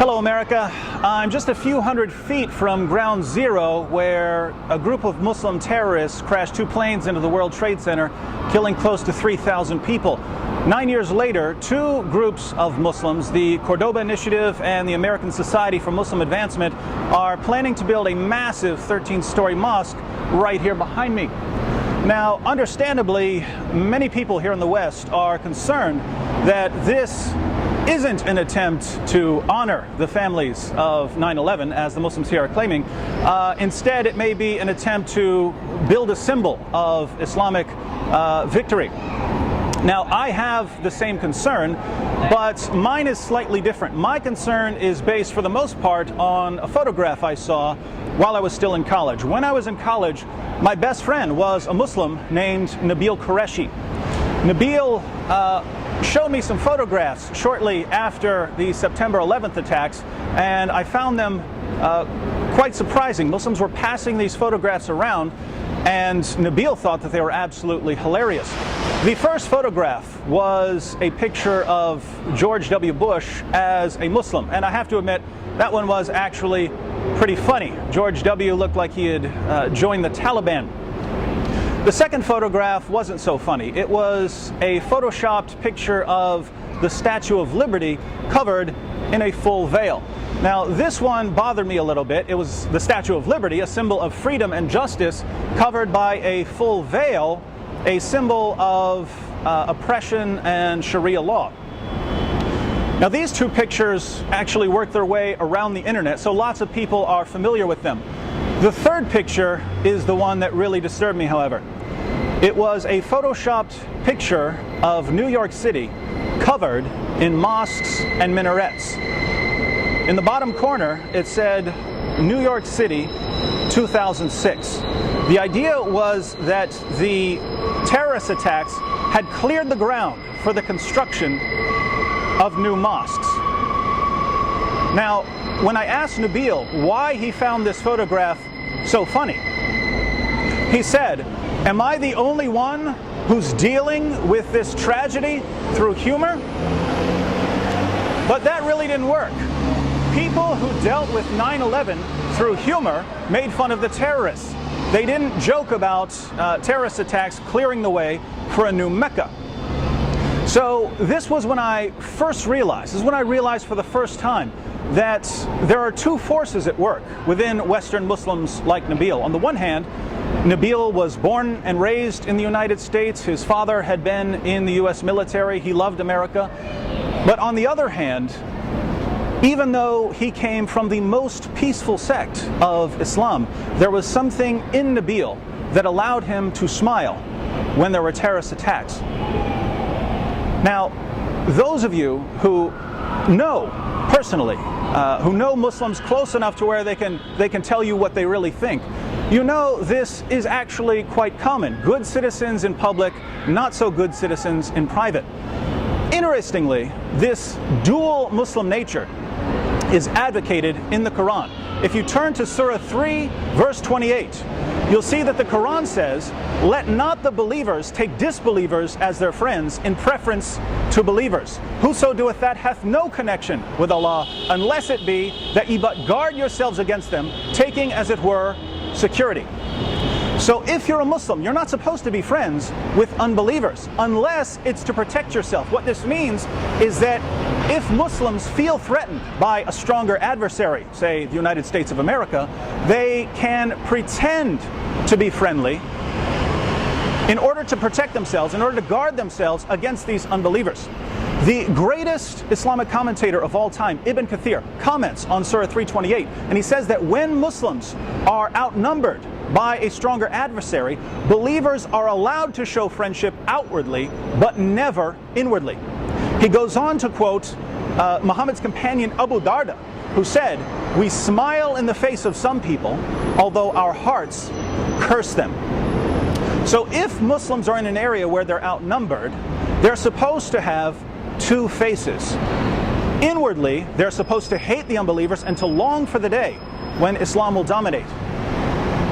Hello, America. I'm just a few hundred feet from Ground Zero, where a group of Muslim terrorists crashed two planes into the World Trade Center, killing close to 3,000 people. 9 years later, two groups of Muslims, the Cordoba Initiative and the American Society for Muslim Advancement, are planning to build a massive 13-story mosque right here behind me. Now, understandably, many people here in the West are concerned that this isn't an attempt to honor the families of 9/11, as the Muslims here are claiming. Instead, it may be an attempt to build a symbol of Islamic victory. Now, I have the same concern, but mine is slightly different. My concern is based, for the most part, on a photograph I saw while I was still in college. When I was in college, my best friend was a Muslim named Nabil Qureshi. Nabil showed me some photographs shortly after the September 11th attacks, and I found them quite surprising. Muslims were passing these photographs around, and Nabil thought that they were absolutely hilarious. The first photograph was a picture of George W. Bush as a Muslim, and I have to admit, that one was actually pretty funny. George W. looked like he had joined the Taliban. The second photograph wasn't so funny. It was a photoshopped picture of the Statue of Liberty covered in a full veil. Now, this one bothered me a little bit. It was the Statue of Liberty, a symbol of freedom and justice, covered by a full veil, a symbol of oppression and Sharia law. Now, these two pictures actually worked their way around the internet, so lots of people are familiar with them. The third picture is the one that really disturbed me, however. It was a photoshopped picture of New York City covered in mosques and minarets. In the bottom corner, it said, New York City, 2006. The idea was that the terrorist attacks had cleared the ground for the construction of new mosques. Now, when I asked Nabil why he found this photograph so funny, he said, "Am I the only one who's dealing with this tragedy through humor?" But that really didn't work. People who dealt with 9/11 through humor made fun of the terrorists. They didn't joke about terrorist attacks clearing the way for a new Mecca. So this was when I first realized, for the first time, that there are two forces at work within Western Muslims like Nabil. On the one hand, Nabil was born and raised in the United States. His father had been in the US military. He loved America. But on the other hand, even though he came from the most peaceful sect of Islam, there was something in Nabil that allowed him to smile when there were terrorist attacks. Now, those of you who know personally, who know Muslims close enough to where they can tell you what they really think, you know this is actually quite common. Good citizens in public, not so good citizens in private. Interestingly, this dual Muslim nature is advocated in the Quran. If you turn to Surah 3, verse 28, you'll see that the Quran says, "Let not the believers take disbelievers as their friends in preference to believers. Whoso doeth that hath no connection with Allah, unless it be that ye but guard yourselves against them, taking as it were security." So if you're a Muslim, you're not supposed to be friends with unbelievers unless it's to protect yourself. What this means is that if Muslims feel threatened by a stronger adversary, say the United States of America, they can pretend to be friendly in order to protect themselves, in order to guard themselves against these unbelievers. The greatest Islamic commentator of all time, Ibn Kathir, comments on Surah 328, and he says that when Muslims are outnumbered by a stronger adversary, believers are allowed to show friendship outwardly, but never inwardly. He goes on to quote Muhammad's companion Abu Darda, who said, "We smile in the face of some people, although our hearts curse them." So if Muslims are in an area where they're outnumbered, they're supposed to have two faces. Inwardly, they're supposed to hate the unbelievers and to long for the day when Islam will dominate.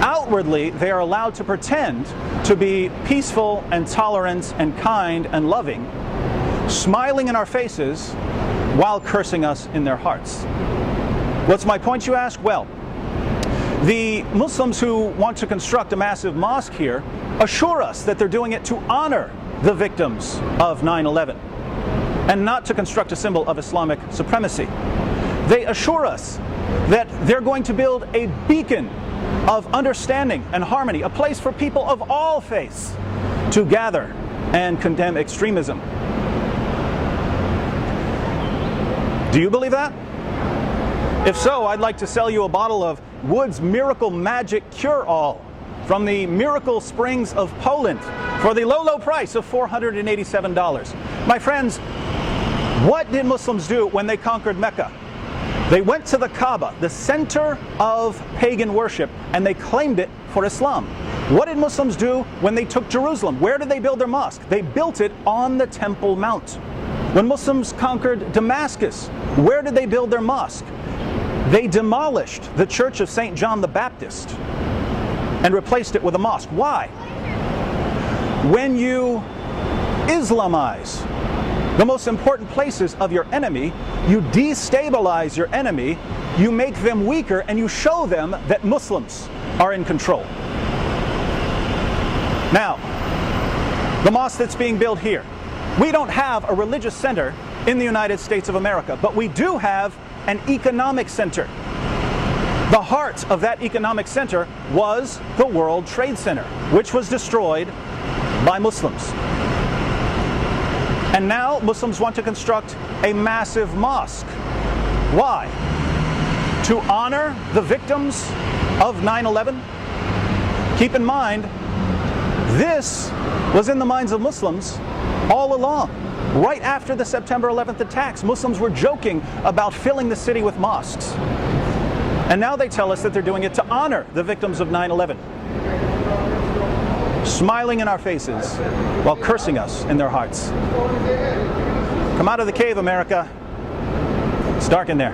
Outwardly, they are allowed to pretend to be peaceful and tolerant and kind and loving, smiling in our faces while cursing us in their hearts. What's my point, you ask? Well, the Muslims who want to construct a massive mosque here assure us that they're doing it to honor the victims of 9/11 and not to construct a symbol of Islamic supremacy. They assure us that they're going to build a beacon of understanding and harmony, a place for people of all faiths to gather and condemn extremism. Do you believe that? If so, I'd like to sell you a bottle of Wood's Miracle Magic Cure-All from the Miracle Springs of Poland for the low, low price of $487. My friends, what did Muslims do when they conquered Mecca? They went to the Kaaba, the center of pagan worship, and they claimed it for Islam. What did Muslims do when they took Jerusalem? Where did they build their mosque? They built it on the Temple Mount. When Muslims conquered Damascus, where did they build their mosque? They demolished the Church of St. John the Baptist and replaced it with a mosque. Why? When you Islamize the most important places of your enemy, you destabilize your enemy, you make them weaker, and you show them that Muslims are in control. Now, the mosque that's being built here, we don't have a religious center in the United States of America, but we do have an economic center. The heart of that economic center was the World Trade Center, which was destroyed by Muslims. And now Muslims want to construct a massive mosque. Why? To honor the victims of 9/11? Keep in mind, this was in the minds of Muslims all along. Right after the September 11th attacks, Muslims were joking about filling the city with mosques. And now they tell us that they're doing it to honor the victims of 9/11. Smiling in our faces while cursing us in their hearts. Come out of the cave, America. It's dark in there.